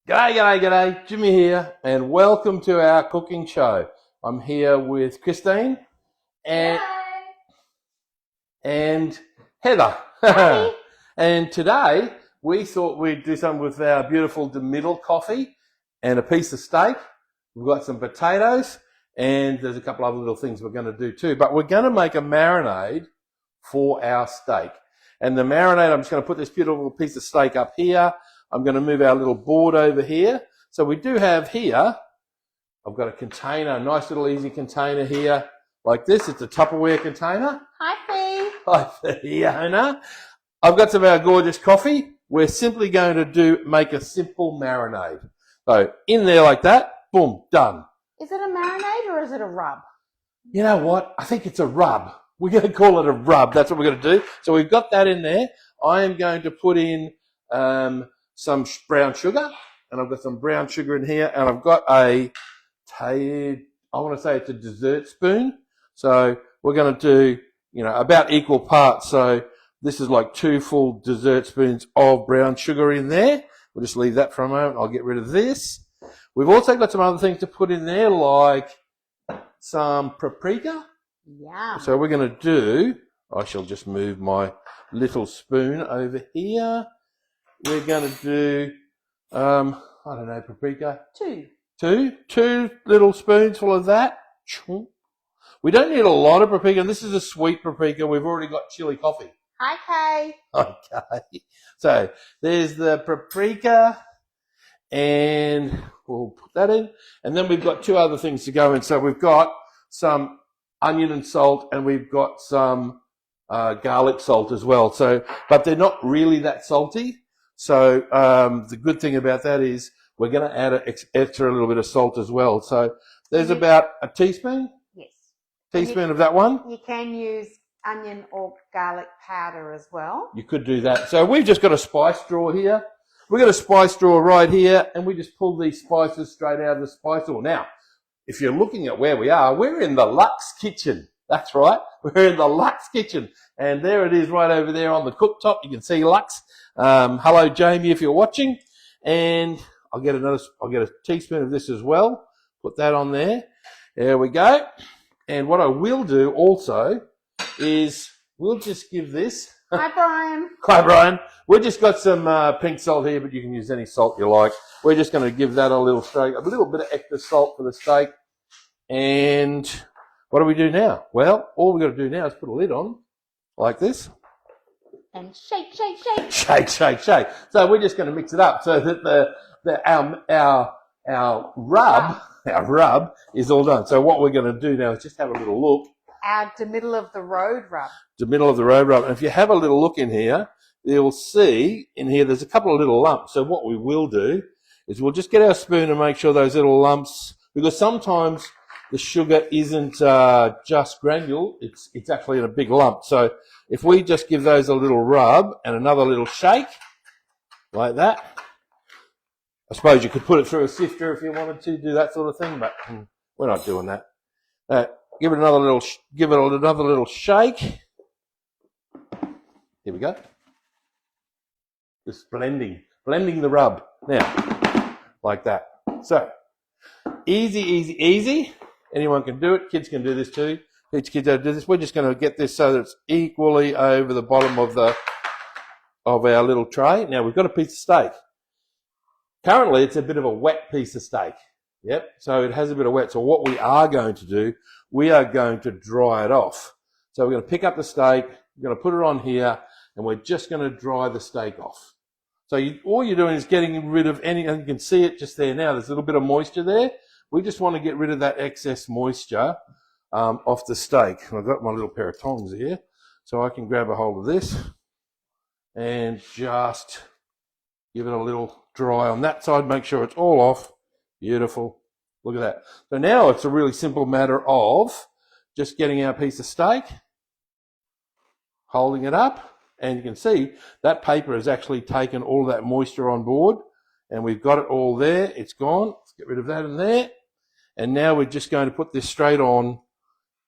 G'day, g'day, g'day. Jimmy here, and welcome to our cooking show. I'm here with Christine and, and Heather. Hi. And today we thought we'd do something with our beautiful DMidl coffee and a piece of steak. We've got some potatoes, and there's a couple other little things we're going to do too. But we're going to make a marinade for our steak. And the marinade, I'm just going to put this beautiful piece of steak up here. I'm going to move our little board over here. So we do have here, I've got a container, a nice little easy container here, like this. It's a Tupperware container. Hi, Fee. Hi, Fiona. I've got some of our gorgeous coffee. We're simply going to make a simple marinade. So in there like that, boom, done. Is it a marinade or is it a rub? You know what? I think it's a rub. We're going to call it a rub. That's what we're going to do. So we've got that in there. I am going to put in some brown sugar, and I've got some brown sugar in here, and I've got I want to say it's a dessert spoon. So we're going to do, about equal parts. So this is like 2 full dessert spoons of brown sugar in there. We'll just leave that for a moment. I'll get rid of this. We've also got some other things to put in there, like some paprika. Yeah. So we're going to do, I shall just move my little spoon over here. We're going to do, paprika. 2. 2 little spoonsful of that. We don't need a lot of paprika. This is a sweet paprika. We've already got chili coffee. Hi, Kay. Okay. So there's the paprika, and we'll put that in. And then we've got 2 other things to go in. So we've got some onion and salt, and we've got some garlic salt as well. So, but they're not really that salty. So the good thing about that is we're going to add an extra little bit of salt as well. So there's about a teaspoon. Yes. Teaspoon of that one. You can use onion or garlic powder as well. You could do that. So we've just got a spice drawer here. We've got a spice drawer right here, and we just pull these spices straight out of the spice drawer. Now, if you're looking at where we are, we're in the Lux kitchen. That's right. We're in the Lux kitchen. And there it is right over there on the cooktop. You can see Lux. Hello, Jamie, if you're watching. And I'll get a teaspoon of this as well. Put that on there. There we go. And what I will do also is we'll just give this. Hi, Brian. Hi, Brian. We've just got some pink salt here, but you can use any salt you like. We're just going to give that a little bit of extra salt for the steak. And what do we do now? Well, all we've got to do now is put a lid on like this. And shake, shake, shake. Shake, shake, shake. So we're just going to mix it up so that our rub is all done. So what we're going to do now is just have a little look. Our middle of the road rub. The middle of the road rub. And if you have a little look in here, you'll see in here there's a couple of little lumps. So what we will do is we'll just get our spoon and make sure those little lumps, because sometimes the sugar isn't just granule, it's actually in a big lump. So if we just give those a little rub and another little shake, like that, I suppose you could put it through a sifter if you wanted to do that sort of thing, but we're not doing that. Give it another little shake. Here we go. Just blending the rub now, like that. So easy, easy, easy. Anyone can do it. Kids can do this too. Teach kids how to do this. We're just going to get this so that it's equally over the bottom of our little tray. Now we've got a piece of steak. Currently, it's a bit of a wet piece of steak. Yep. So it has a bit of wet. So what we are going to do, we are going to dry it off. So we're going to pick up the steak. We're going to put it on here, and we're just going to dry the steak off. So all you're doing is getting rid of and you can see it just there now. There's a little bit of moisture there. We just want to get rid of that excess moisture off the steak. I've got my little pair of tongs here, so I can grab a hold of this and just give it a little dry on that side. Make sure it's all off. Beautiful. Look at that. So now it's a really simple matter of just getting our piece of steak, holding it up, and you can see that paper has actually taken all that moisture on board, and we've got it all there. It's gone. Let's get rid of that in there. And now we're just going to put this straight on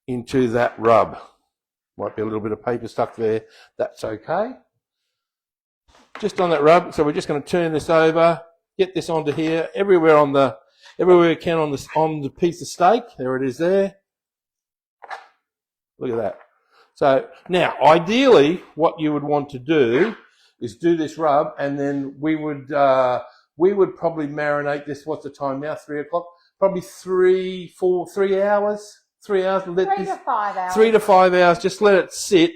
into that rub. Might be a little bit of paper stuck there. That's okay. Just on that rub. So we're just going to turn this over get this onto here, everywhere you can on the piece of steak. There it is there. Look at that. So now, ideally, what you would want to do is do this rub, and then we would probably marinate this. What's the time now? 3 o'clock. Probably 3 hours. 3 hours. 3 to 5 hours. 3 to 5 hours. Just let it sit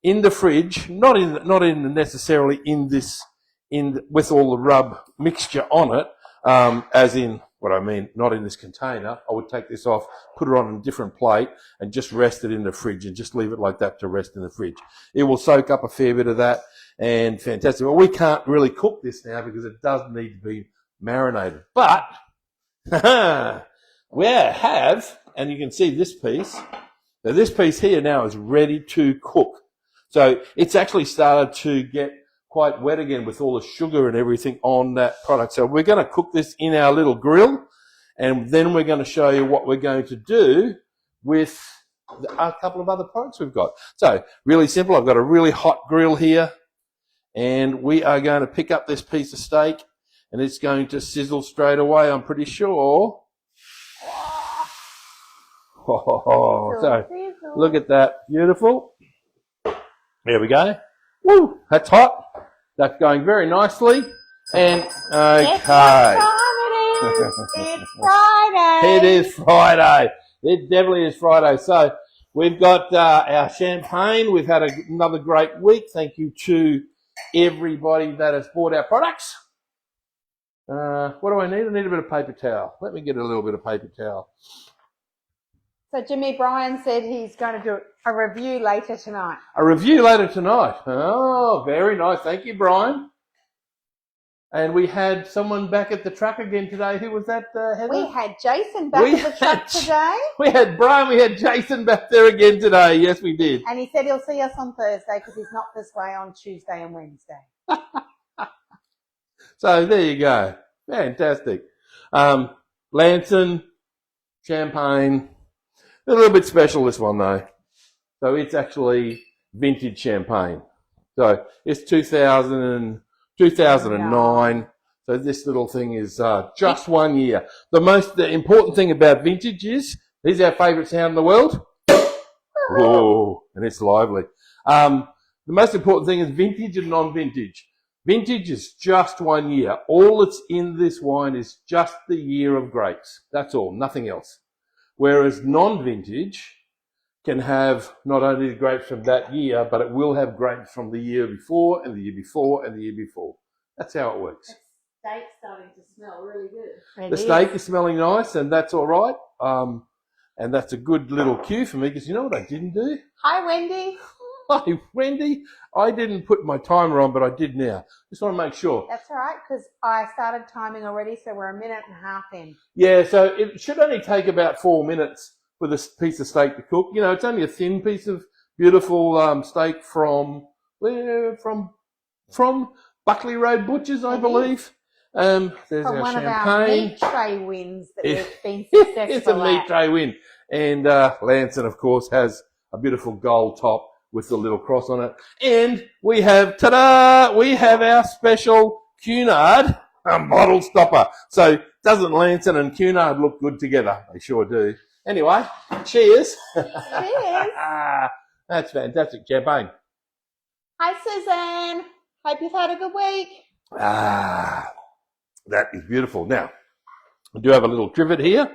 in the fridge, not necessarily with all the rub mixture on it, as in what I mean, not in this container. I would take this off, put it on a different plate, and just rest it in the fridge, and just leave it like that to rest in the fridge. It will soak up a fair bit of that, and fantastic. Well, we can't really cook this now because it does need to be marinated, but we have, and you can see this piece. So this piece here now is ready to cook. So it's actually started to get quite wet again with all the sugar and everything on that product. So we're going to cook this in our little grill, and then we're going to show you what we're going to do with a couple of other products we've got. So really simple. I've got a really hot grill here, and we are going to pick up this piece of steak, and it's going to sizzle straight away, I'm pretty sure. So look at that. Beautiful. There we go. Woo, that's hot. That's going very nicely. And okay. It's Friday. It is Friday. It definitely is Friday. So we've got our champagne. We've had another great week. Thank you to everybody that has bought our products. What do I need? I need a bit of paper towel. Let me get a little bit of paper towel. So Jimmy, Brian said he's going to do a review later tonight. A review later tonight. Oh, very nice. Thank you, Brian. And we had someone back at the truck again today. Who was that, Heather? We had Jason back at the truck today. We had Brian. We had Jason back there again today. Yes, we did. And he said he'll see us on Thursday because he's not this way on Tuesday and Wednesday. So there you go. Fantastic. Lanson, champagne. A little bit special, this one, though. So it's actually vintage champagne. So it's 2009. So this little thing is just 1 year. The important thing about vintage is, this is our favourite sound in the world. Whoa, and it's lively. The most important thing is vintage and non-vintage. Vintage is just 1 year. All that's in this wine is just the year of grapes. That's all, nothing else. Whereas non-vintage can have not only the grapes from that year, but it will have grapes from the year before and the year before and the year before. That's how it works. That steak's starting to smell really good. The steak is smelling nice, and that's all right. And that's a good little cue for me, because you know what I didn't do? Hi, Wendy. Hi, Wendy. I didn't put my timer on, but I did now. Just want to make sure. That's all right, because I started timing already, so we're 1.5 minutes in. Yeah, so it should only take about 4 minutes for this piece of steak to cook. You know, it's only a thin piece of beautiful steak from Buckley Road Butchers, I believe. There's from our one champagne. Of our meat tray wins that we've been successful It's a meat tray win. And Lanson, of course, has a beautiful gold top with the little cross on it. And we have, ta-da, we have our special Cunard bottle stopper. So doesn't Lanson and Cunard look good together? They sure do. Anyway, cheers. Cheers. That's fantastic champagne. Hi, Suzanne. Hope you've had a good week. That is beautiful. Now, I do have a little trivet here,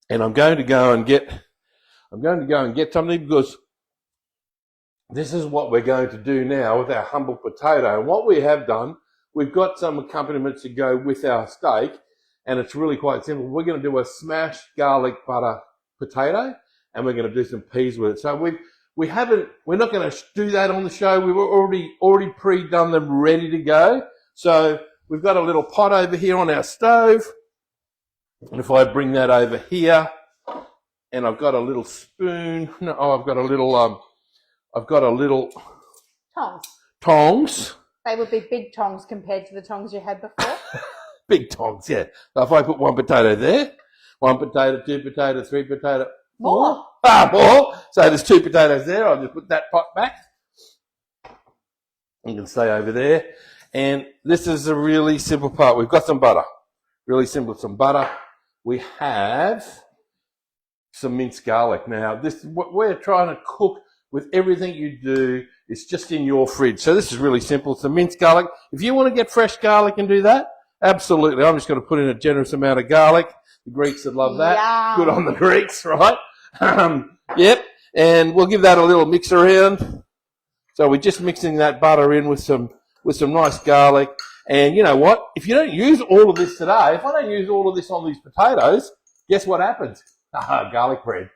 and I'm going to go and get something, because this is what we're going to do now with our humble potato. And what we have done, we've got some accompaniments to go with our steak, and it's really quite simple. We're going to do a smashed garlic butter potato, and we're going to do some peas with it. So we're not going to do that on the show. We've already pre-done them ready to go. So we've got a little pot over here on our stove. And if I bring that over here, and I've got a little spoon. No, I've got a little tongs. They would be big tongs compared to the tongs you had before. Big tongs, yeah. So if I put one potato there, 1 potato, 2 potato, 3 potato, more. More. So there's 2 potatoes there. I'll just put that pot back. You can stay over there. And this is a really simple part. We've got some butter. Really simple, some butter. We have some minced garlic. Now, this what we're trying to cook with everything you do. It's just in your fridge. So this is really simple. Some minced garlic. If you want to get fresh garlic and do that, absolutely. I'm just going to put in a generous amount of garlic. The Greeks would love that. Yum. Good on the Greeks, right? Yep. And we'll give that a little mix around. So we're just mixing that butter in with some nice garlic. And you know what? If you don't use all of this today, if I don't use all of this on these potatoes, guess what happens? Garlic bread.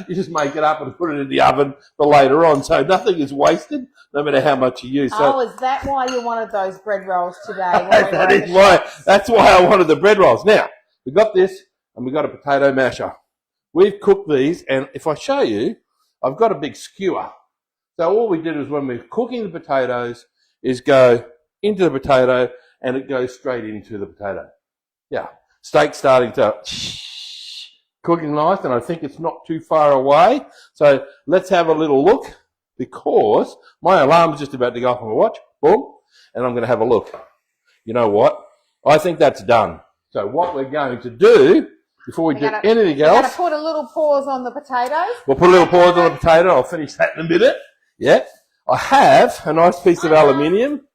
You just make it up and put it in the oven for later on. So nothing is wasted, no matter how much you use. So, is that why you wanted those bread rolls today? That's why I wanted the bread rolls. Now, we've got this and we've got a potato masher. We've cooked these, and if I show you, I've got a big skewer. So all we did is when we're cooking the potatoes is go into the potato and it goes straight into the potato. Yeah. Steak starting to cooking nice, and I think it's not too far away. So let's have a little look, because my alarm is just about to go off on my watch. Boom. And I'm going to have a look. You know what? I think that's done. So what we're going to do, before we do anything else, we're going to put a little pause on the potatoes. We'll put a little pause on the potato. I'll finish that in a minute. Yeah. I have a nice piece of aluminium,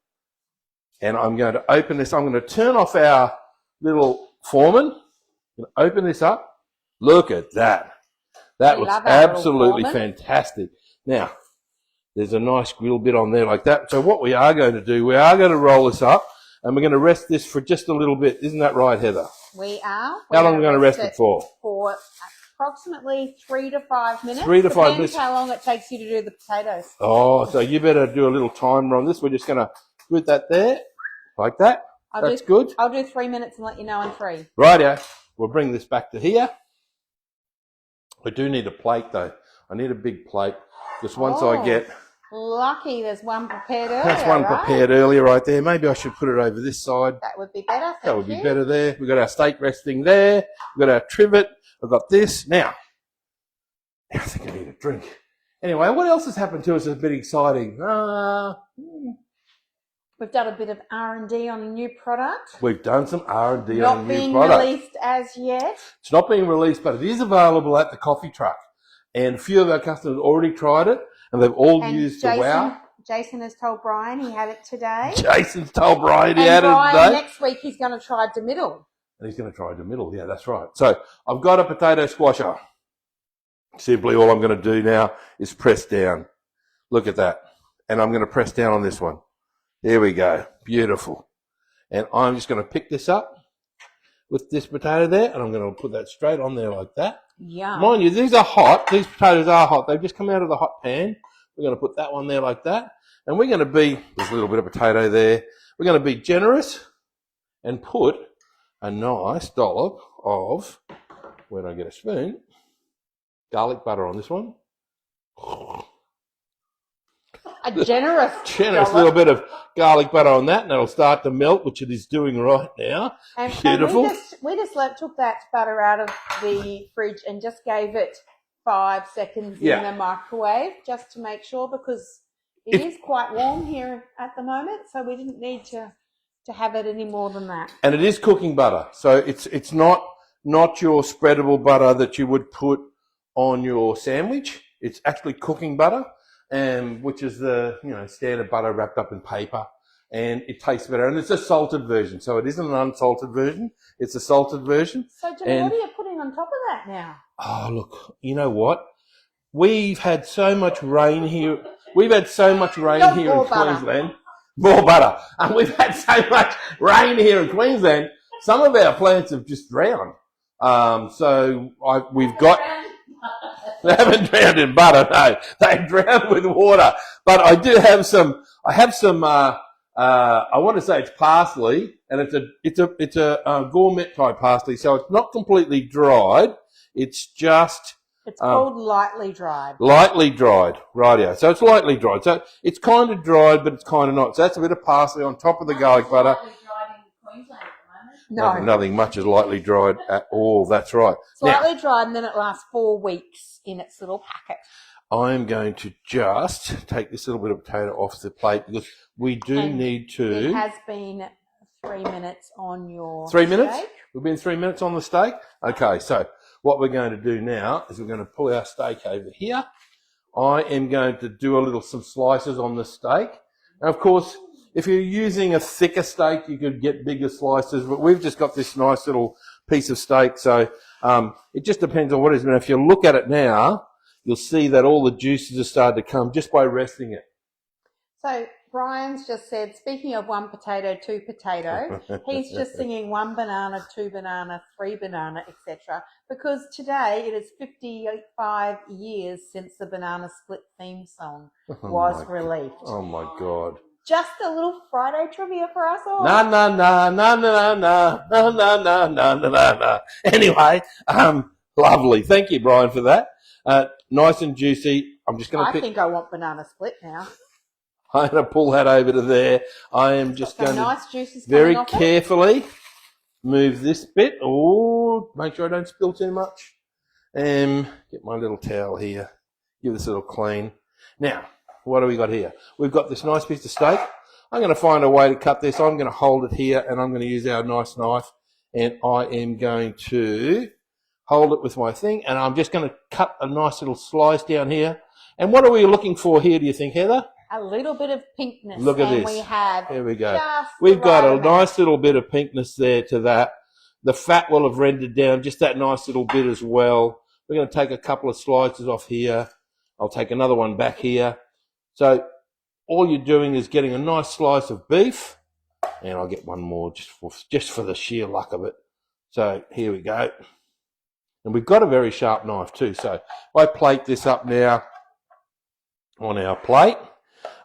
and I'm going to open this. I'm going to turn off our little foreman. I'm going to open this up. Look at that. That looks absolutely fantastic. Now, there's a nice grill bit on there like that. So what we are going to do, we are going to roll this up, and we're going to rest this for just a little bit. Isn't that right, Heather? We are. How long are we going to rest it for? For approximately 3 to 5 minutes. 3 to 5 minutes. Depends how long it takes you to do the potatoes. Oh, so you better do a little timer on this. We're just going to put that there, like that. That's good. I'll do 3 minutes and let you know in 3. Rightio. We'll bring this back to here. I do need a plate, though. I need a big plate, because once I get... Lucky there's one prepared earlier. That's one prepared earlier right there. Maybe I should put it over this side. That would be better. That would be better there. We've got our steak resting there. We've got our trivet. I've got this. Now, I think I need a drink. Anyway, what else has happened to us that's been exciting? We've done a bit of R&D on a new product. We've done some R&D on a new product. Not being released as yet. It's not being released, but it is available at the coffee truck. And a few of our customers already tried it, and they've all used the wow. Jason has told Brian he had it today. Jason's told Brian he had it today. Next week he's going to try DMidl. And he's going to try DMidl. Yeah, that's right. So I've got a potato squasher. Simply all I'm going to do now is press down. Look at that. And I'm going to press down on this one. There we go. Beautiful. And I'm just going to pick this up with this potato there, and I'm going to put that straight on there like that. Yeah. Mind you, these are hot. These potatoes are hot. They've just come out of the hot pan. We're going to put that one there like that. And we're going to be, there's a little bit of potato there. We're going to be generous and put a nice dollop of, where do I get a spoon? Garlic butter on this one. A generous little bit of garlic butter on that, and it'll start to melt, which it is doing right now. And beautiful. We just took that butter out of the fridge and just gave it 5 seconds in the microwave, just to make sure, because it is quite warm here at the moment, so we didn't need to have it any more than that. And it is cooking butter, so it's not your spreadable butter that you would put on your sandwich. It's actually cooking butter. Which is the standard butter wrapped up in paper, and it tastes better. And it's a salted version, so it isn't an unsalted version. It's a salted version. So, Jimmy, what are you putting on top of that now? Oh, look, you know what? We've had so much rain here. We've had so much rain here in Queensland. More butter. And we've had so much rain here in Queensland. Some of our plants have just drowned. We've got... They haven't drowned in butter, no. They've drowned with water. But I do have some, I want to say it's parsley, and it's a gourmet type parsley, so it's not completely dried. It's just... It's called lightly dried. Lightly dried, rightio. So it's lightly dried. So it's kind of dried, but it's kind of not. So that's a bit of parsley on top of the garlic butter. Lightly dried in Queensland at the moment. No. Nothing much is lightly dried at all. That's right. Slightly dried, and then it lasts 4 weeks in its little packet. I'm going to just take this little bit of potato off the plate because we do need to. It has been 3 minutes on your 3 minutes? steak. We've been 3 minutes on the steak? Okay, so what we're going to do now is we're going to pull our steak over here. I am going to do some slices on the steak. And of course, if you're using a thicker steak, you could get bigger slices, but we've just got this nice little piece of steak, so it just depends on what it is. But if you look at it now, you'll see that all the juices have started to come just by resting it. So Brian's just said, speaking of one potato, two potato, he's just singing one banana, two banana, three banana, etc. Because today it is 55 years since the Banana Split theme song was released. Oh my God. Just a little Friday trivia for us all. Na na na na na na na na na na na na. Anyway, lovely. Thank you, Brian, for that. Nice and juicy. I'm just going to think I want banana split now. I'm going to pull that over to there. I am just going nice to juices very carefully move this bit. Oh, make sure I don't spill too much. Get my little towel here. Give this a little clean. Now, what do we got here? We've got this nice piece of steak. I'm going to find a way to cut this. I'm going to hold it here, and I'm going to use our nice knife, and I am going to hold it with my thing, and I'm just going to cut a nice little slice down here. And what are we looking for here, do you think, Heather? A little bit of pinkness. Look at this. We have here we go. We've got a nice little bit of pinkness there to that. The fat will have rendered down just that nice little bit as well. We're going to take a couple of slices off here. I'll take another one back here. So all you're doing is getting a nice slice of beef, and I'll get one more just for the sheer luck of it. So here we go. And we've got a very sharp knife too. So if I plate this up now on our plate,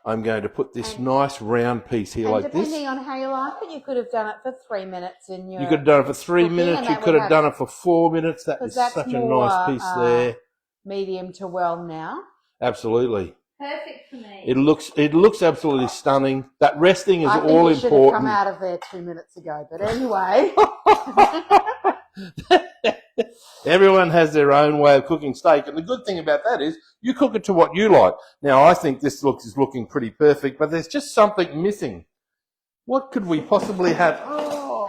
I'm going to put this nice round piece here like this. Depending on how you like it, you could have done it for 3 minutes in your. You could have done it for 3 minutes. You could have done it for 4 minutes. That is such a nice piece there. Medium to well now. Absolutely. Perfect for me. It looks absolutely stunning. That resting is all important. Should have come out of there 2 minutes ago, but anyway. Everyone has their own way of cooking steak, and the good thing about that is you cook it to what you like. Now, I think this is looking pretty perfect, but there's just something missing. What could we possibly have? Oh,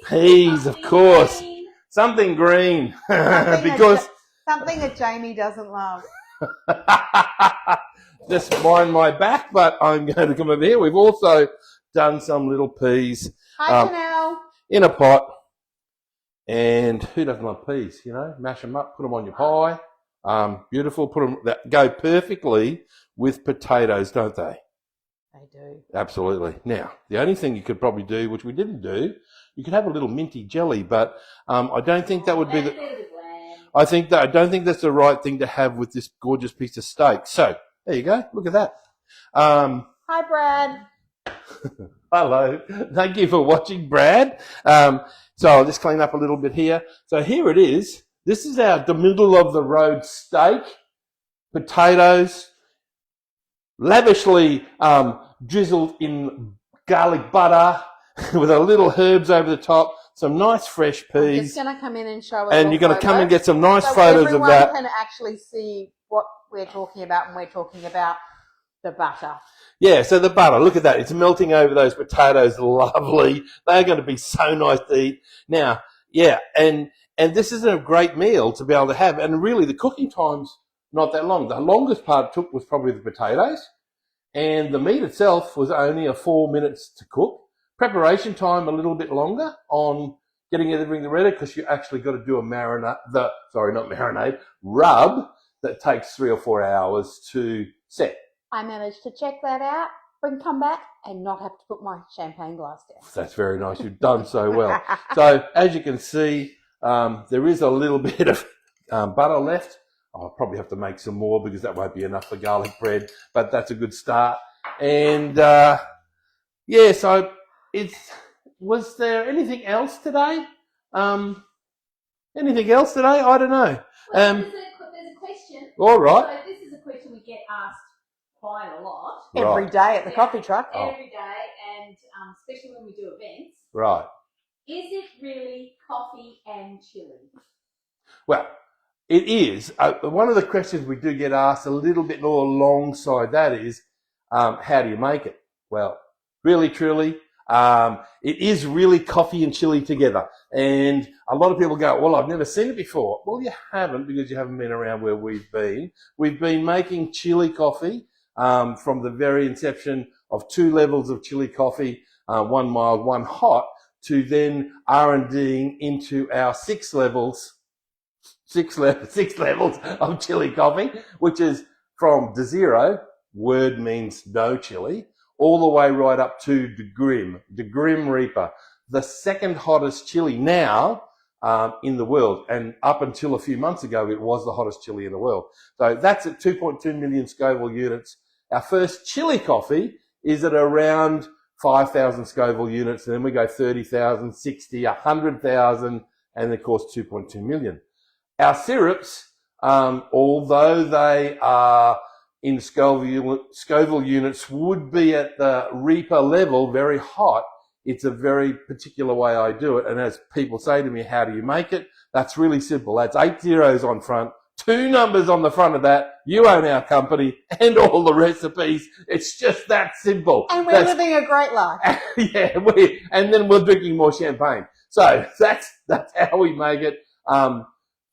peas, of course. Something green. Because something that Jamie doesn't love. Just mind my back, but I'm going to come over here. We've also done some little peas. Hi, Janelle. In a pot. And who doesn't love peas? You know, mash them up, put them on your pie. Beautiful. Put them that go perfectly with potatoes, don't they? They do. Absolutely. Now, the only thing you could probably do, which we didn't do, you could have a little minty jelly, but I don't think that would be I don't think that's the right thing to have with this gorgeous piece of steak. So there you go. Look at that. Hi, Brad. Hello. Thank you for watching, Brad. So I'll just clean up a little bit here. So here it is. This is the middle of the road steak, potatoes, lavishly drizzled in garlic butter with a little herbs over the top, some nice fresh peas. I'm just going to come in and show and you're going to come and get some nice photos of that. Everyone can actually see what we're talking about when we're talking about the butter. Yeah, so the butter, look at that. It's melting over those potatoes. Lovely. They're going to be so nice to eat. Now, yeah, and this is a great meal to be able to have. And really, the cooking time's not that long. The longest part it took was probably the potatoes. And the meat itself was only 4 minutes to cook. Preparation time a little bit longer on getting everything ready because you actually got to do a rub that takes 3 or 4 hours to set. I managed to check that out, come back, and not have to put my champagne glass down. That's very nice. You've done so well. So as you can see, there is a little bit of butter left. I'll probably have to make some more because that won't be enough for garlic bread, but that's a good start. And yeah, so was there anything else today? Anything else today? I don't know. Well, there's a question. All right. So this is a question we get asked quite a lot. Every day at the coffee truck. Every day, and especially when we do events. Right. Is it really coffee and chili? Well, It is. One of the questions we do get asked a little bit more alongside that is, how do you make it? Well, really, truly, it is really coffee and chili together. And a lot of people go, well, I've never seen it before. Well, you haven't, because you haven't been around where we've been. We've been making chili coffee from the very inception of 2 levels of chili coffee, 1 mild, 1 hot, to then R&Ding into our 6 levels of chili coffee, which is from de zero, word means no chili, all the way right up to the Grim Reaper, the second hottest chili now in the world. And up until a few months ago, it was the hottest chili in the world. So that's at 2.2 million Scoville units. Our first chili coffee is at around 5,000 Scoville units, and then we go 30,000, 60, 100,000, and of course 2.2 million. Our syrups, although they are in Scoville units, would be at the Reaper level, very hot. It's a very particular way I do it. And as people say to me, how do you make it? That's really simple. That's 8 zeros on front, 2 numbers on the front of that. You own our company and all the recipes. It's just that simple. And we're living a great life. Yeah, and then we're drinking more champagne. So that's how we make it.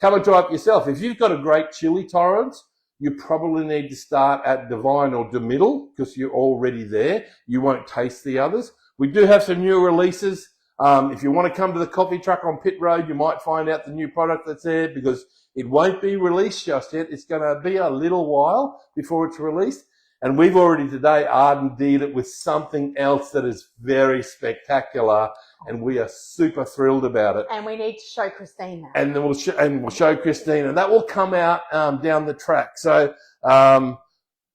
Come and try it yourself. If you've got a great chili tolerance, you probably need to start at Divine or DMidl, because you're already there. You won't taste the others. We do have some new releases. If you want to come to the coffee truck on Pit Road, you might find out the new product that's there, because it won't be released just yet. It's going to be a little while before it's released. And we've already today R&D'd it with something else that is very spectacular, and we are super thrilled about it. And we need to show Christine that. And then we'll show Christine, and that will come out down the track. So all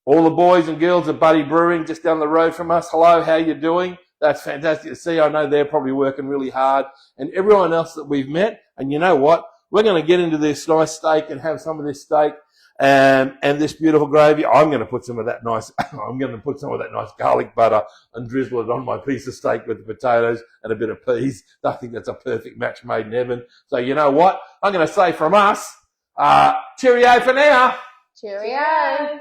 the boys and girls at Buddy Brewing, just down the road from us, hello, how you doing? That's fantastic to see. I know they're probably working really hard. And everyone else that we've met, and you know what? We're going to get into this nice steak and have some of this steak and this beautiful gravy. I'm going to put some of that nice garlic butter and drizzle it on my piece of steak with the potatoes and a bit of peas. I think that's a perfect match made in heaven. So you know what? I'm going to say from us, cheerio for now. Cheerio.